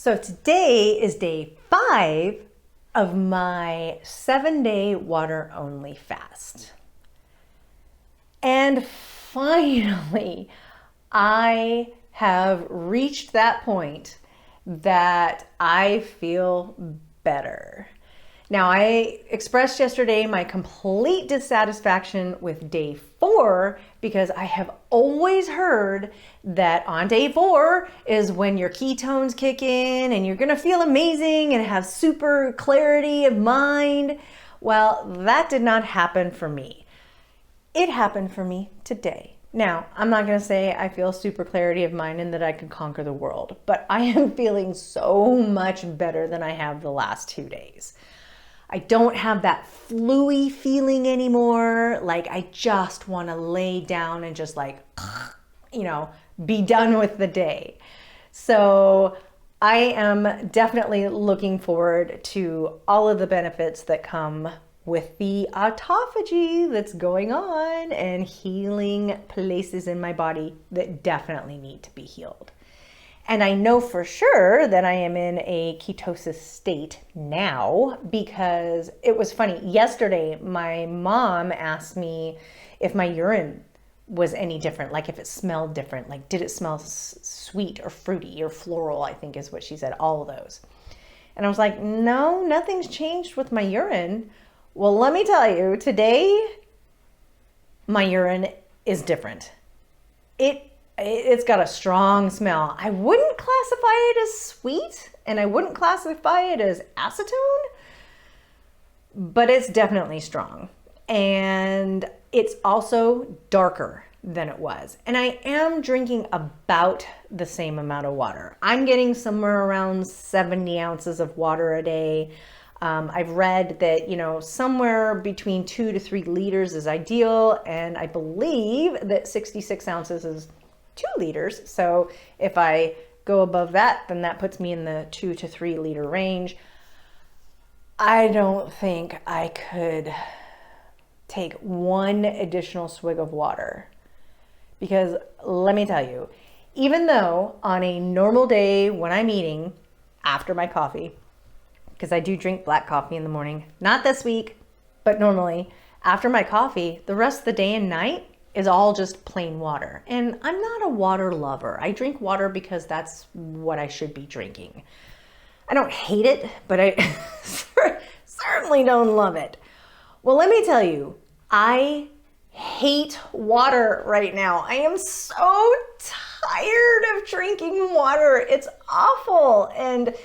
So today is day 5 of my 7-day water only fast. And finally, I have reached that point that I feel better. Now, I expressed yesterday my complete dissatisfaction with day 4 because I have always heard that on day 4 is when your ketones kick in and you're gonna feel amazing and have super clarity of mind. Well, that did not happen for me. It happened for me today. Now, I'm not going to say I feel super clarity of mind and that I could conquer the world, but I am feeling so much better than I have the last 2 days. I don't have that flu-y feeling anymore. Like I just want to lay down and just be done with the day. So I am definitely looking forward to all of the benefits that come with the autophagy that's going on and healing places in my body that definitely need to be healed. And I know for sure that I am in a ketosis state now because it was funny. Yesterday, my mom asked me if my urine was any different, like if it smelled different, like did it smell sweet or fruity or floral, I think is what she said, all of those. And I was like, no, nothing's changed with my urine. Well, let me tell you, today, my urine is different. It's got a strong smell. I wouldn't classify it as sweet, and I wouldn't classify it as acetone, but it's definitely strong. And it's also darker than it was. And I am drinking about the same amount of water. I'm getting somewhere around 70 ounces of water a day. I've read that, somewhere between 2 to 3 liters is ideal. And I believe that 66 ounces is 2 liters. So if I go above that, then that puts me in the 2 to 3 liter range. I don't think I could take one additional swig of water because let me tell you, even though on a normal day when I'm eating after my coffee, because I do drink black coffee in the morning, not this week, but normally after my coffee, the rest of the day and night is all just plain water. And I'm not a water lover. I drink water because that's what I should be drinking. I don't hate it, but I certainly don't love it. Well, let me tell you, I hate water right now. I am so tired of drinking water. It's awful. And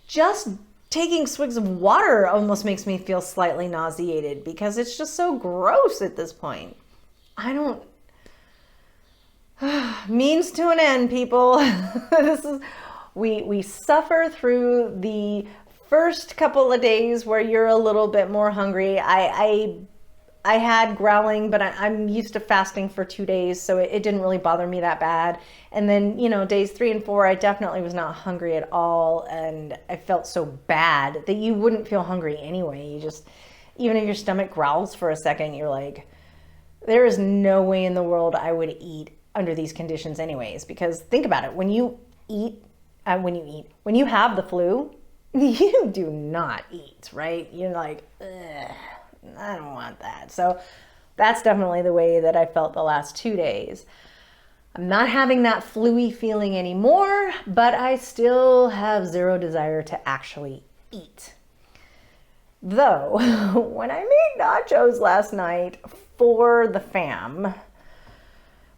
just taking swigs of water almost makes me feel slightly nauseated because it's just so gross at this point. Means to an end, people. We suffer through the first couple of days where you're a little bit more hungry. I had growling, but I'm used to fasting for 2 days, so it didn't really bother me that bad. And then, days 3 and 4, I definitely was not hungry at all, and I felt so bad that you wouldn't feel hungry anyway. Even if your stomach growls for a second, you're like, there is no way in the world I would eat under these conditions anyways, because think about it, when you have the flu, you do not eat, right? You're like, ugh, I don't want that. So that's definitely the way that I felt the last 2 days. I'm not having that flu-y feeling anymore, but I still have zero desire to actually eat. Though, when I made nachos last night for the fam,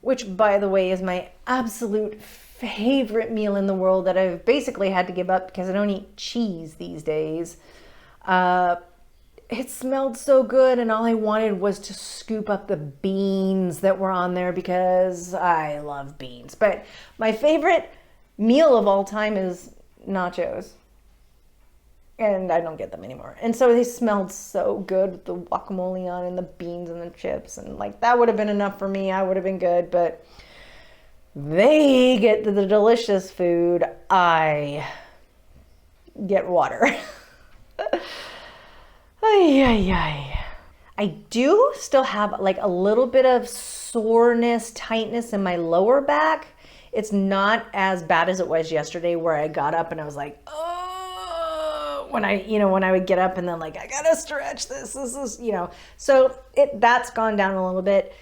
which by the way is my absolute favorite meal in the world that I've basically had to give up because I don't eat cheese these days, it smelled so good and all I wanted was to scoop up the beans that were on there because I love beans. But my favorite meal of all time is nachos. And I don't get them anymore. And so they smelled so good with the guacamole on and the beans and the chips. And that would have been enough for me. I would have been good. But they get the delicious food. I get water. Ay, ay, ay. I do still have a little bit of soreness, tightness in my lower back. It's not as bad as it was yesterday where I got up and I was like, oh, when I would get up and then like, I gotta stretch this is, so that's gone down a little bit.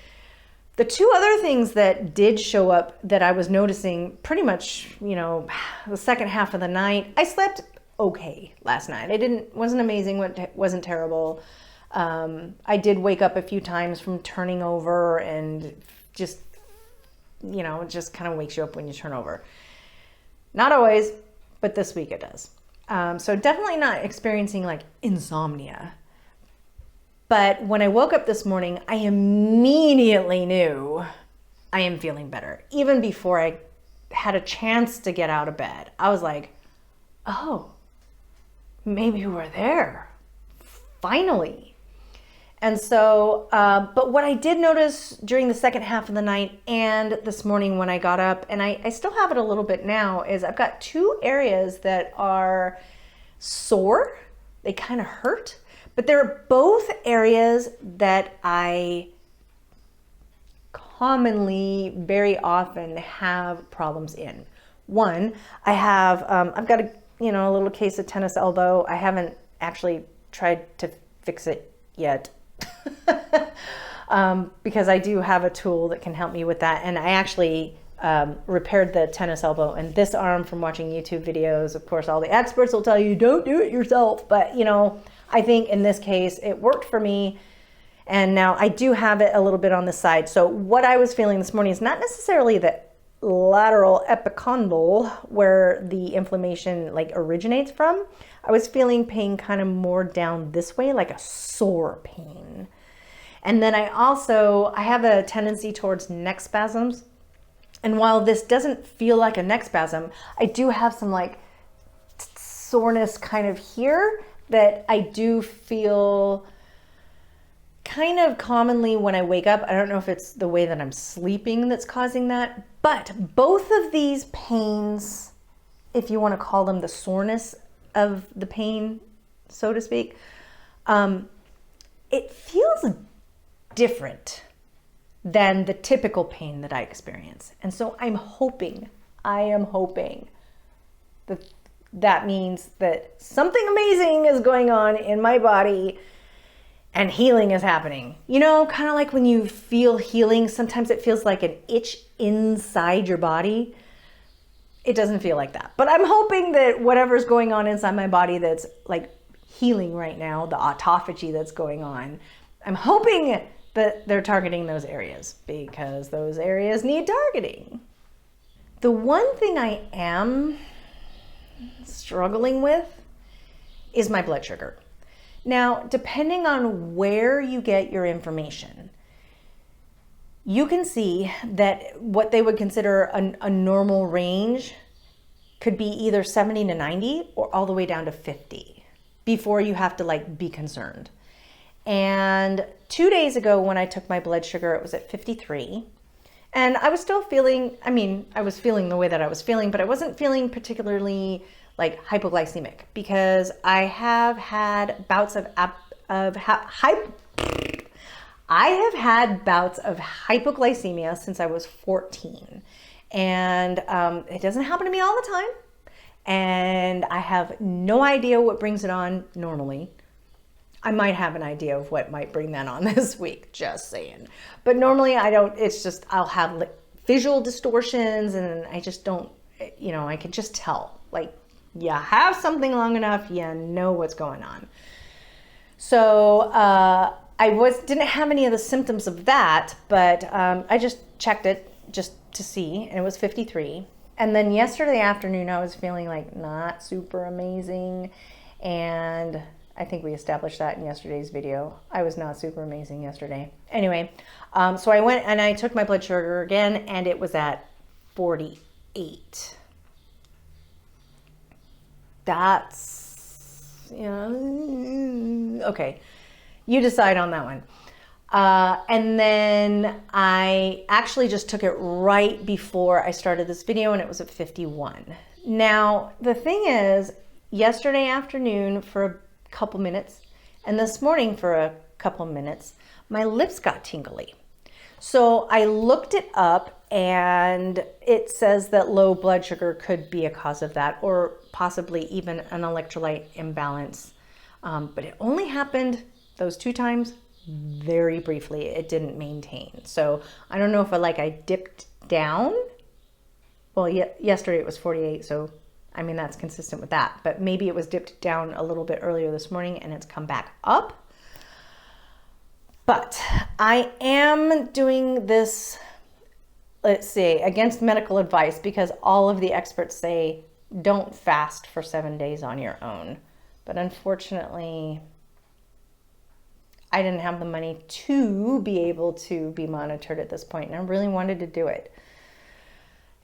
The two other things that did show up that I was noticing pretty much, the second half of the night, I slept okay last night. Wasn't amazing, wasn't terrible. I did wake up a few times from turning over and just, it just kind of wakes you up when you turn over. Not always, but this week it does. So definitely not experiencing like insomnia. But when I woke up this morning, I immediately knew I am feeling better. Even before I had a chance to get out of bed, I was like, oh, maybe we're there. Finally. And so, but what I did notice during the second half of the night and this morning when I got up, and I still have it a little bit now, is I've got two areas that are sore. They kind of hurt, but they're both areas that I commonly, very often have problems in. One, I've got a little case of tennis elbow. I haven't actually tried to fix it yet. Because I do have a tool that can help me with that. And I actually repaired the tennis elbow and this arm from watching YouTube videos. Of course, all the experts will tell you, don't do it yourself. But, I think in this case, it worked for me. And now I do have it a little bit on the side. So what I was feeling this morning is not necessarily the lateral epicondyle where the inflammation like originates from. I was feeling pain kind of more down this way, like a sore pain. And then I have a tendency towards neck spasms. And while this doesn't feel like a neck spasm, I do have some like soreness kind of here that I do feel kind of commonly when I wake up. I don't know if it's the way that I'm sleeping that's causing that, but both of these pains, if you want to call them the soreness of the pain, so to speak, it feels different than the typical pain that I experience. And so I am hoping that means that something amazing is going on in my body and healing is happening. Kind of like when you feel healing, sometimes it feels like an itch inside your body. It doesn't feel like that. But I'm hoping that whatever's going on inside my body that's like healing right now, the autophagy that's going on, I'm hoping that they're targeting those areas because those areas need targeting. The one thing I am struggling with is my blood sugar. Now, depending on where you get your information, you can see that what they would consider a normal range could be either 70 to 90 or all the way down to 50 before you have to like be concerned. And 2 days ago when I took my blood sugar, it was at 53. And I was still feeling, I was feeling the way that I was feeling, but I wasn't feeling particularly like hypoglycemic because I have had bouts of hypoglycemia since I was 14. And it doesn't happen to me all the time. And I have no idea what brings it on normally. I might have an idea of what might bring that on this week, just saying. But normally I don't, it's just, I'll have visual distortions and I just don't, I can just tell. Like, you have something long enough, you know what's going on. So I didn't have any of the symptoms of that, but I just checked it just to see, and it was 53. And then yesterday afternoon, I was feeling like not super amazing, and I think we established that in yesterday's video. I was not super amazing yesterday. Anyway, so I went and I took my blood sugar again, and it was at 48. That's, okay. You decide on that one. And then I actually just took it right before I started this video, and it was at 51. Now, the thing is, yesterday afternoon for a couple minutes, and this morning for a couple minutes, my lips got tingly. So I looked it up, and it says that low blood sugar could be a cause of that, or possibly even an electrolyte imbalance. But it only happened those 2 times very briefly. It didn't maintain. So I don't know if I dipped down. Well, yesterday it was 48, so I mean that's consistent with that. But maybe it was dipped down a little bit earlier this morning and it's come back up. But I am doing this, let's see, against medical advice, because all of the experts say don't fast for 7 days on your own. But unfortunately, I didn't have the money to be able to be monitored at this point, and I really wanted to do it.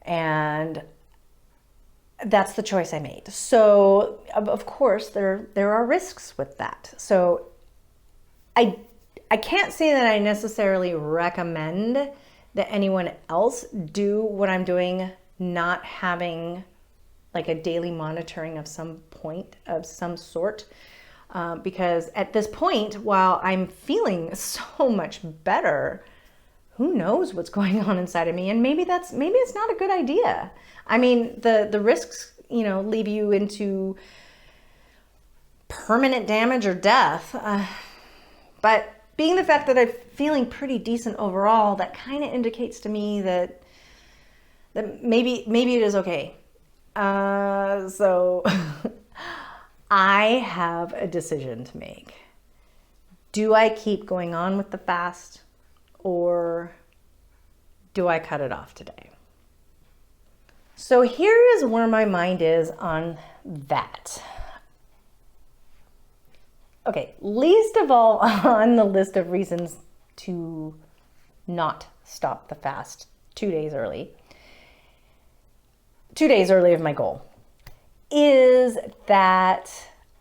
And that's the choice I made. So, of course, there are risks with that. So I can't say that I necessarily recommend that anyone else do what I'm doing, not having like a daily monitoring of some sort. Because at this point, while I'm feeling so much better, who knows what's going on inside of me? And maybe it's not a good idea. I mean, the risks, leave you into permanent damage or death. But being the fact that I'm feeling pretty decent overall, that kind of indicates to me that maybe it is okay. So I have a decision to make. Do I keep going on with the fast, or do I cut it off today? So here is where my mind is on that. Okay, least of all on the list of reasons to not stop the fast 2 days early. 2 days early of my goal is that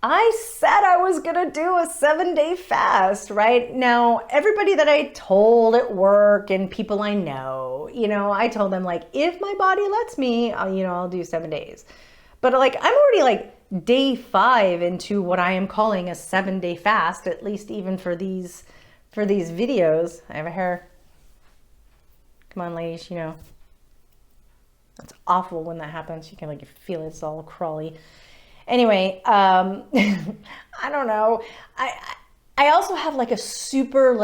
I said I was going to do a 7-day fast, right? Now, everybody that I told at work and people I know, I told them if my body lets me, I'll do 7 days. But I'm already day 5 into what I am calling a 7-day fast, at least even for these videos. I have a hair. Come on, ladies, That's awful when that happens. You can you feel it's all crawly. Anyway, I don't know. I also have a super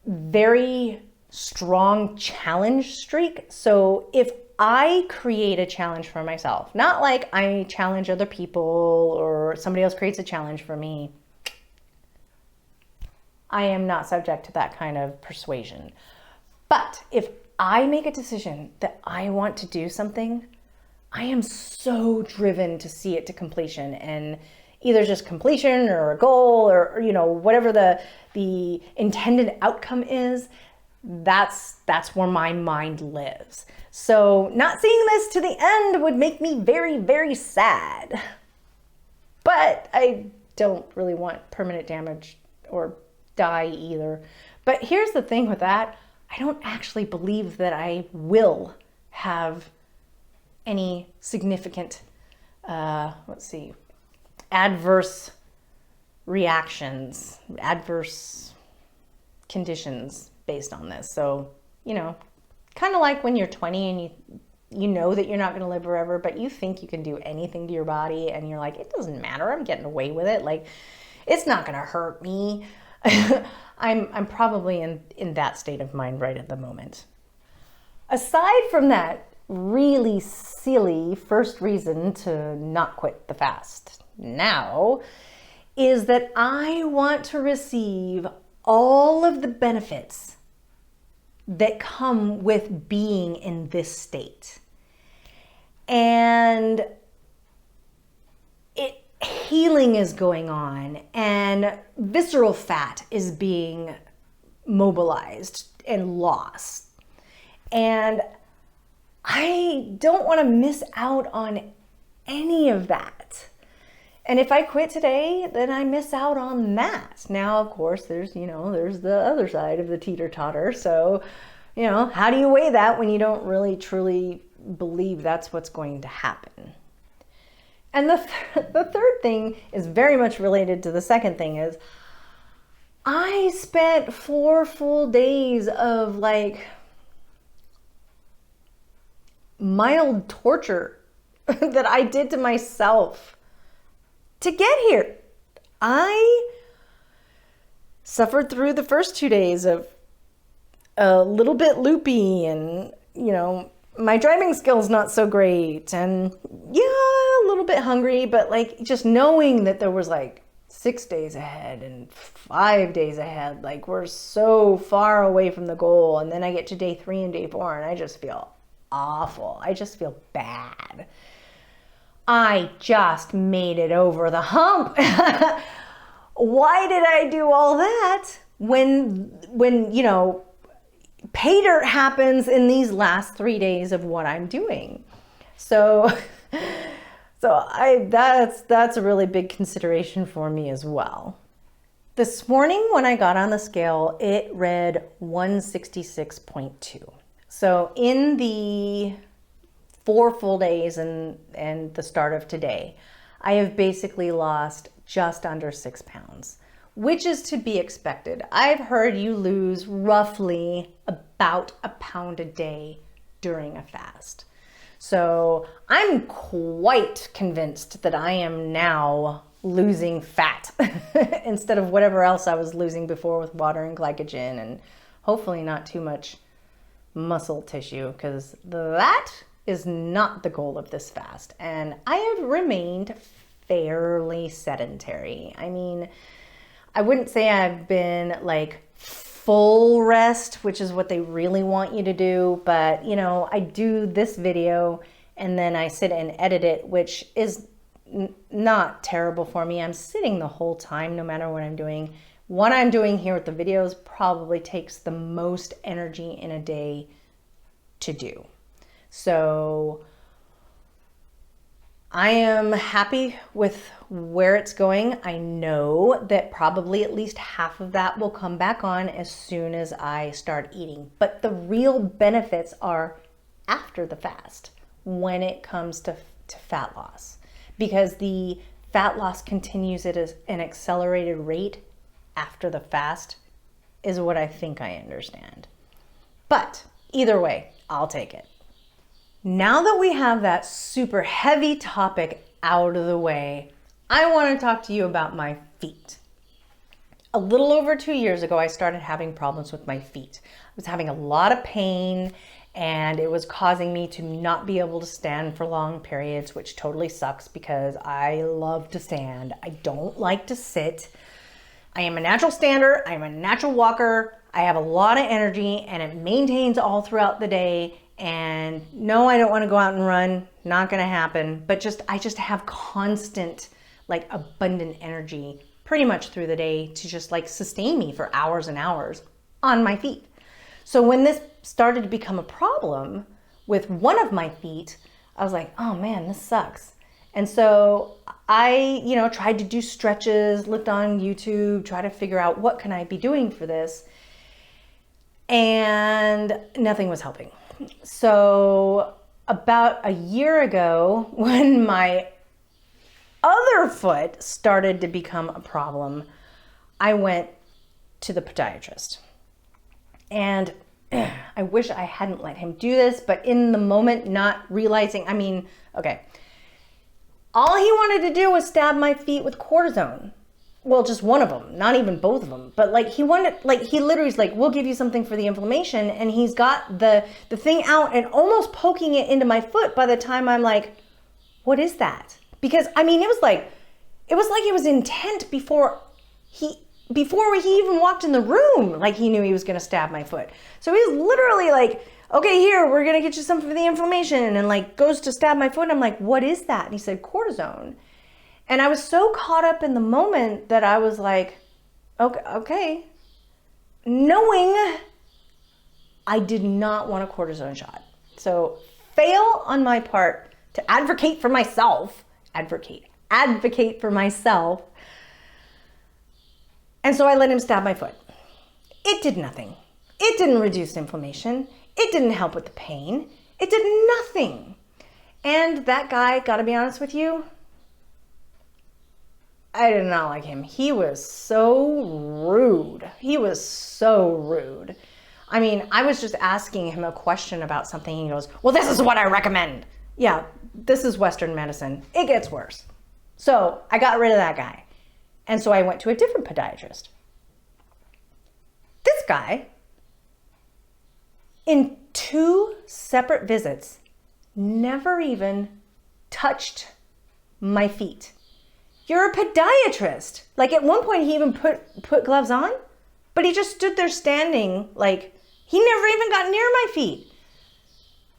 very strong challenge streak. So if I create a challenge for myself, not I challenge other people or somebody else creates a challenge for me, I am not subject to that kind of persuasion. But if I make a decision that I want to do something, I am so driven to see it to completion, and either just completion or a goal or whatever the intended outcome is, that's where my mind lives. So not seeing this to the end would make me very, very sad. But I don't really want permanent damage or die either. But here's the thing with that. I don't actually believe that I will have any significant, adverse reactions, adverse conditions based on this. So, kind of like when you're 20 and you know that you're not going to live forever, but you think you can do anything to your body and you're it doesn't matter. I'm getting away with it. It's not going to hurt me. I'm probably in that state of mind right at the moment. Aside from that really silly first reason to not quit the fast now, is that I want to receive all of the benefits that come with being in this state. And healing is going on, and visceral fat is being mobilized and lost. And I don't want to miss out on any of that. And if I quit today, then I miss out on that. Now, of course, there's the other side of the teeter-totter. So, how do you weigh that when you don't really truly believe that's what's going to happen? And the third thing is very much related to the second thing is, I spent 4 full days of like mild torture that I did to myself to get here. I suffered through the first 2 days of a little bit loopy, and my driving skills not so great, and a little bit hungry, but like just knowing that there was like 6 days ahead and 5 days ahead, like we're so far away from the goal, and then I get to day 3 and day 4 and I just feel awful. I just feel bad. I just made it over the hump. Why did I do all that when pay dirt happens in these last 3 days of what I'm doing? So that's a really big consideration for me as well. This morning when I got on the scale, it read 166.2. So in the 4 full days and the start of today, I have basically lost just under 6 pounds, which is to be expected. I've heard you lose roughly about a pound a day during a fast. So I'm quite convinced that I am now losing fat instead of whatever else I was losing before with water and glycogen, and hopefully not too much muscle tissue, because that is not the goal of this fast. And I have remained fairly sedentary. I mean, I wouldn't say I've been like full rest, which is what they really want you to do, but I do this video and then I sit and edit it, which is not terrible for me. I'm sitting the whole time no matter what I'm doing. What I'm doing here with the videos probably takes the most energy in a day to do. So I am happy with where it's going. I know that probably at least half of that will come back on as soon as I start eating. But the real benefits are after the fast when it comes to fat loss, because the fat loss continues at an accelerated rate after the fast is what I think I understand. But either way, I'll take it. Now that we have that super heavy topic out of the way, I want to talk to you about my feet. A little over 2 years ago, I started having problems with my feet. I was having a lot of pain, and it was causing me to not be able to stand for long periods, which totally sucks because I love to stand. I don't like to sit. I am a natural stander. I'm a natural walker. I have a lot of energy, and it maintains all throughout the day. And no, I don't want to go out and run. Not going to happen. But I just have constant, like, abundant energy pretty much through the day to just like sustain me for hours and hours on my feet. So when this started to become a problem with one of my feet, I was like, oh man, this sucks. And so I, tried to do stretches, looked on YouTube, try to figure out what can I be doing for this. And nothing was helping. So about a year ago, when my other foot started to become a problem, I went to the podiatrist. And I wish I hadn't let him do this, but in the moment, not realizing, okay. All he wanted to do was stab my feet with cortisone. Well, just one of them, not even both of them. But he literally is like, we'll give you something for the inflammation. And he's got the thing out and almost poking it into my foot by the time I'm like, what is that? Because it was like he was intent before he even walked in the room, like he knew he was going to stab my foot. So he was literally like, okay, here, we're going to get you something for the inflammation, and like goes to stab my foot. And I'm like, what is that? And he said, cortisone. And I was so caught up in the moment that I was like, okay, knowing I did not want a cortisone shot. So fail on my part to advocate for myself. Advocate for myself. And so I let him stab my foot. It did nothing. It didn't reduce inflammation. It didn't help with the pain. It did nothing. And that guy, gotta be honest with you, I did not like him. He was so rude. He was so rude. I mean, I was just asking him a question about something. He goes, well, this is what I recommend. Yeah, this is Western medicine. It gets worse. So I got rid of that guy. And so I went to a different podiatrist. This guy, in 2 separate visits, never even touched my feet. You're a podiatrist. Like at one point he even put gloves on, but he just stood there standing, like he never even got near my feet.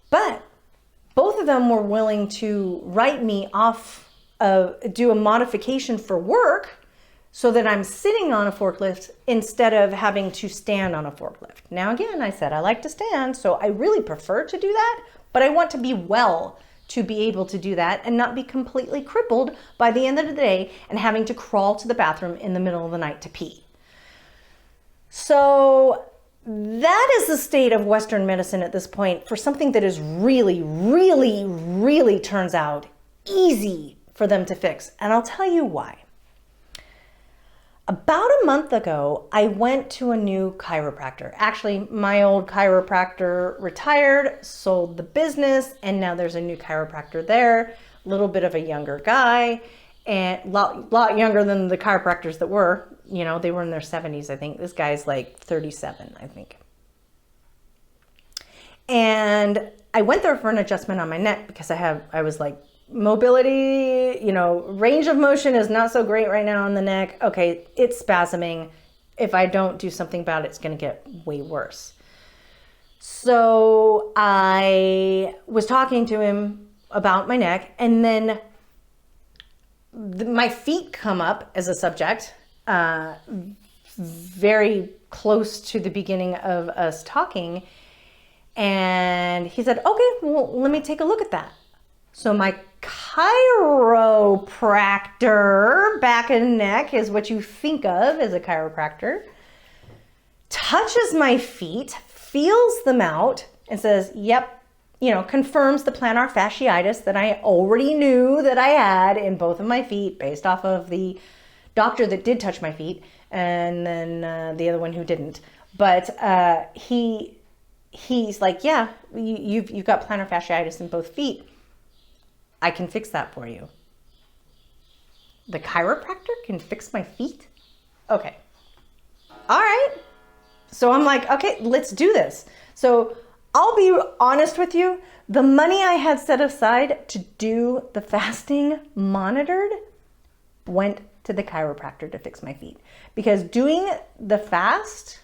But both of them were willing to write me off, do a modification for work so that I'm sitting on a forklift instead of having to stand on a forklift. Now again, I said I like to stand, so I really prefer to do that, but I want to be well to be able to do that and not be completely crippled by the end of the day and having to crawl to the bathroom in the middle of the night to pee. So that is the state of Western medicine at this point for something that is really, really, really turns out easy for them to fix. And I'll tell you why. About a month ago, I went to a new chiropractor. Actually, my old chiropractor retired, sold the business, and now there's a new chiropractor there. A little bit of a younger guy, and a lot younger than the chiropractors that were. You know, they were in their 70s, I think. This guy's like 37, I think. And I went there for an adjustment on my neck because I was like, mobility, range of motion is not so great right now on the neck. Okay, it's spasming. If I don't do something about it, it's going to get way worse. So I was talking to him about my neck, and then my feet come up as a subject, very close to the beginning of us talking. And he said, okay, well, let me take a look at that. So my chiropractor, back and neck is what you think of as a chiropractor, touches my feet, feels them out, and says, yep, confirms the plantar fasciitis that I already knew that I had in both of my feet based off of the doctor that did touch my feet and then the other one who didn't. But he's like, yeah, you've got plantar fasciitis in both feet. I can fix that for you. The chiropractor can fix my feet? Okay. All right. So I'm like, okay, let's do this. So I'll be honest with you. The money I had set aside to do the fasting monitored went to the chiropractor to fix my feet. Because doing the fast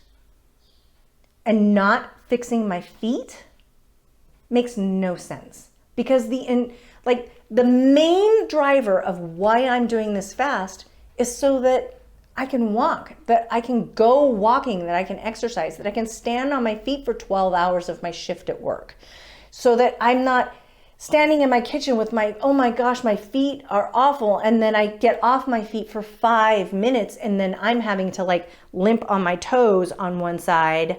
and not fixing my feet makes no sense. Because the main driver of why I'm doing this fast is so that I can walk, that I can go walking, that I can exercise, that I can stand on my feet for 12 hours of my shift at work, so that I'm not standing in my kitchen with oh my gosh, my feet are awful. And then I get off my feet for 5 minutes and then I'm having to limp on my toes on one side.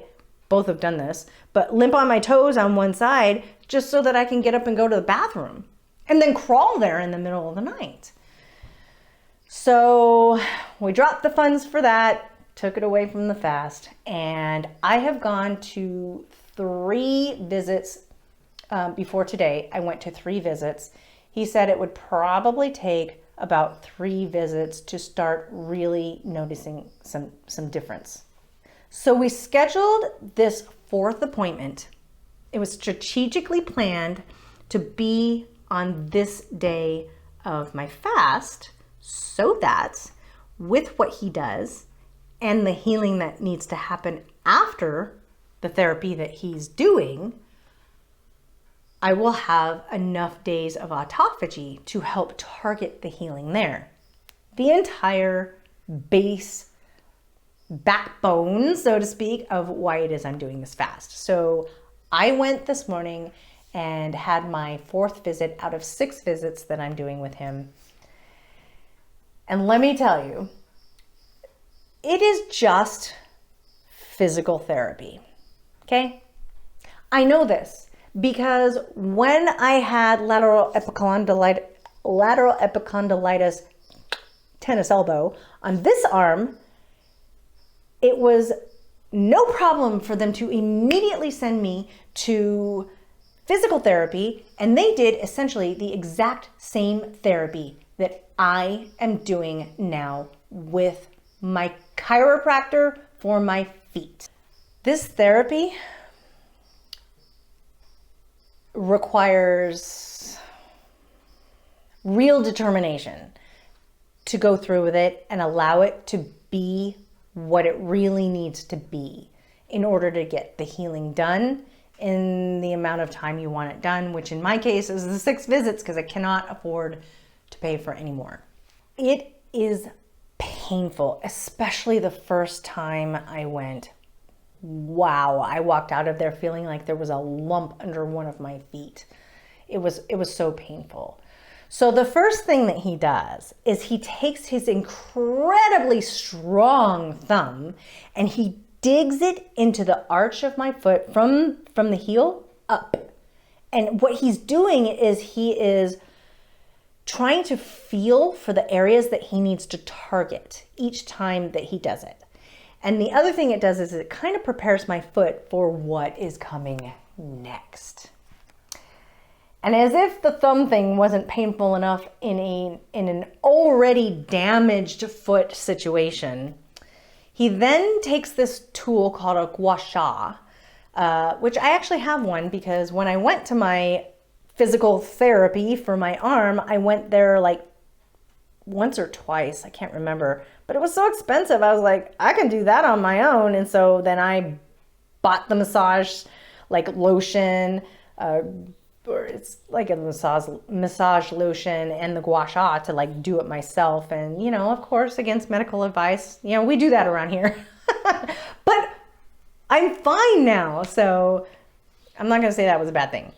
Both have done this, but limp on my toes on one side just so that I can get up and go to the bathroom and then crawl there in the middle of the night. So we dropped the funds for that, took it away from the fast, and I have gone to 3 visits before today. I went to 3 visits. He said it would probably take about 3 visits to start really noticing some difference. So we scheduled this 4th appointment. It was strategically planned to be on this day of my fast so that with what he does and the healing that needs to happen after the therapy that he's doing, I will have enough days of autophagy to help target the healing there. The entire backbone, so to speak, of why it is I'm doing this fast. So I went this morning and had my 4th visit out of 6 visits that I'm doing with him. And let me tell you, it is just physical therapy, okay? I know this because when I had lateral epicondylitis tennis elbow. On this arm, it was no problem for them to immediately send me to physical therapy, and they did essentially the exact same therapy that I am doing now with my chiropractor for my feet. This therapy requires real determination to go through with it and allow it to be what it really needs to be in order to get the healing done in the amount of time you want it done, which in my case is the 6 visits because I cannot afford to pay for any more. It is painful, especially the first time I went. Wow, I walked out of there feeling like there was a lump under one of my feet. It was so painful. So the first thing that he does is he takes his incredibly strong thumb and he digs it into the arch of my foot from the heel up. And what he's doing is he is trying to feel for the areas that he needs to target each time that he does it. And the other thing it does is it kind of prepares my foot for what is coming next. And as if the thumb thing wasn't painful enough in an already damaged foot situation, he then takes this tool called a gua sha, which I actually have one because when I went to my physical therapy for my arm, I went there like once or twice, I can't remember, but it was so expensive. I was like, I can do that on my own. And so then I bought the massage like lotion, or it's like a massage lotion and the gua sha to like do it myself. And, you know, of course, against medical advice, you know, we do that around here, but I'm fine now. So I'm not going to say that was a bad thing,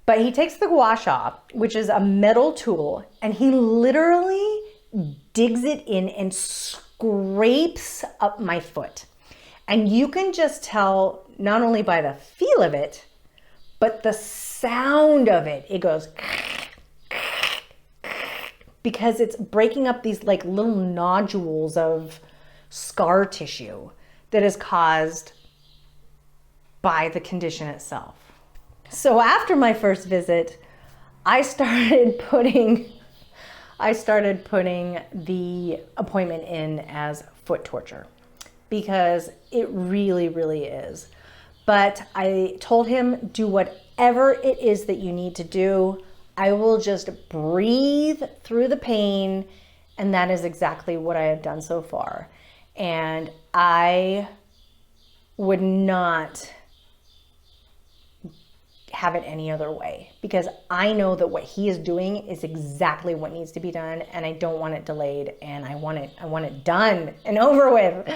but he takes the gua sha, which is a metal tool, and he literally digs it in and scrapes up my foot. And you can just tell not only by the feel of it, but the sound of it. It goes because it's breaking up these like little nodules of scar tissue that is caused by the condition itself. So after my first visit, I started putting the appointment in as foot torture because it really, really is. But I told him, do whatever it is that you need to do. I will just breathe through the pain. And that is exactly what I have done so far. And I would not have it any other way because I know that what he is doing is exactly what needs to be done, and I don't want it delayed, and I want it done and over with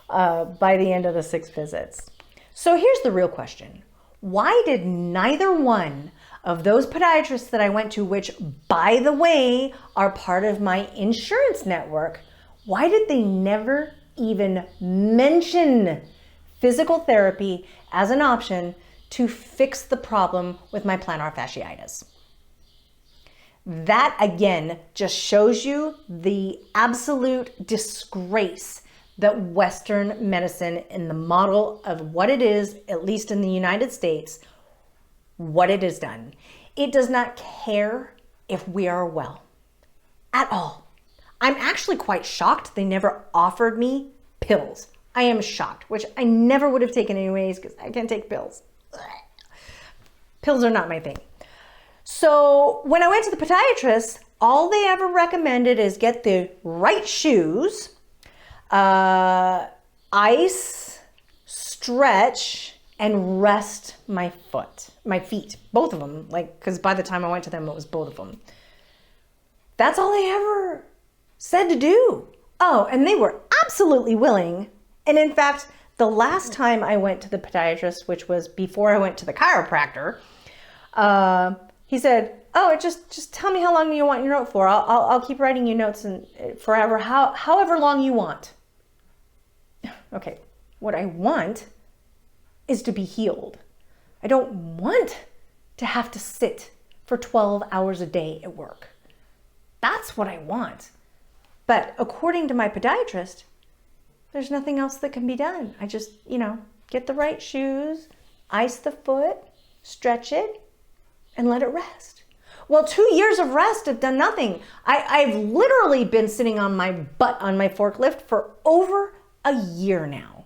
by the end of the 6 visits. So here's the real question. Why did neither one of those podiatrists that I went to, which by the way are part of my insurance network, why did they never even mention physical therapy as an option to fix the problem with my plantar fasciitis? That again just shows you the absolute disgrace that Western medicine in the model of what it is, at least in the United States, what it has done. It does not care if we are well at all. I'm actually quite shocked they never offered me pills. I am shocked, which I never would have taken anyways because I can't take pills. Pills are not my thing. So when I went to the podiatrist, all they ever recommended is get the right shoes, ice, stretch, and rest my feet, both of them. Like, because by the time I went to them, it was both of them. That's all they ever said to do. Oh, and they were absolutely willing. And in fact, the last time I went to the podiatrist, which was before I went to the chiropractor, he said, "Oh, just tell me how long you want your note for. I'll keep writing you notes and forever, however long you want." Okay, what I want is to be healed. I don't want to have to sit for 12 hours a day at work. That's what I want. But according to my podiatrist, there's nothing else that can be done. I just, get the right shoes, ice the foot, stretch it, and let it rest. Well, 2 years of rest have done nothing. I've literally been sitting on my butt on my forklift for over a year now.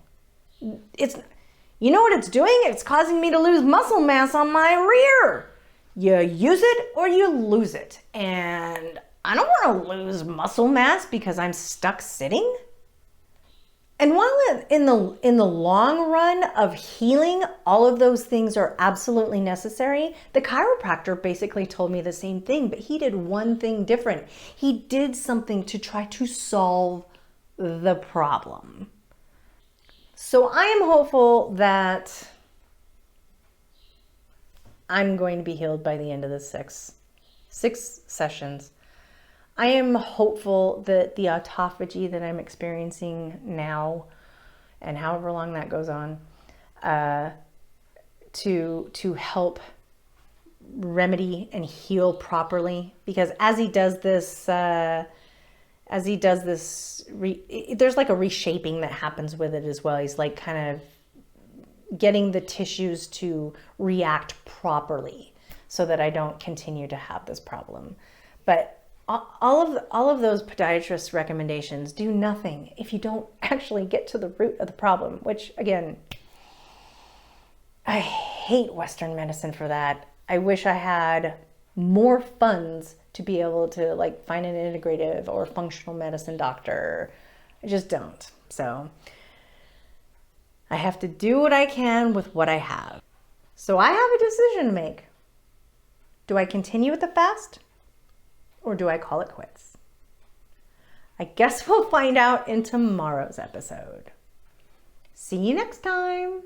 You know what it's doing? It's causing me to lose muscle mass on my rear. You use it or you lose it. And I don't want to lose muscle mass because I'm stuck sitting. And while in the long run of healing, all of those things are absolutely necessary, the chiropractor basically told me the same thing, but he did one thing different. He did something to try to solve the problem. So I am hopeful that I'm going to be healed by the end of the six sessions. I am hopeful that the autophagy that I'm experiencing now, and however long that goes on, to help remedy and heal properly. Because as he does this, there's like a reshaping that happens with it as well. He's like kind of getting the tissues to react properly so that I don't continue to have this problem. But all of those podiatrist recommendations do nothing if you don't actually get to the root of the problem, which again, I hate Western medicine for that. I wish I had more funds to be able to like find an integrative or functional medicine doctor. I just don't. So I have to do what I can with what I have. So I have a decision to make. Do I continue with the fast? Or do I call it quits? I guess we'll find out in tomorrow's episode. See you next time.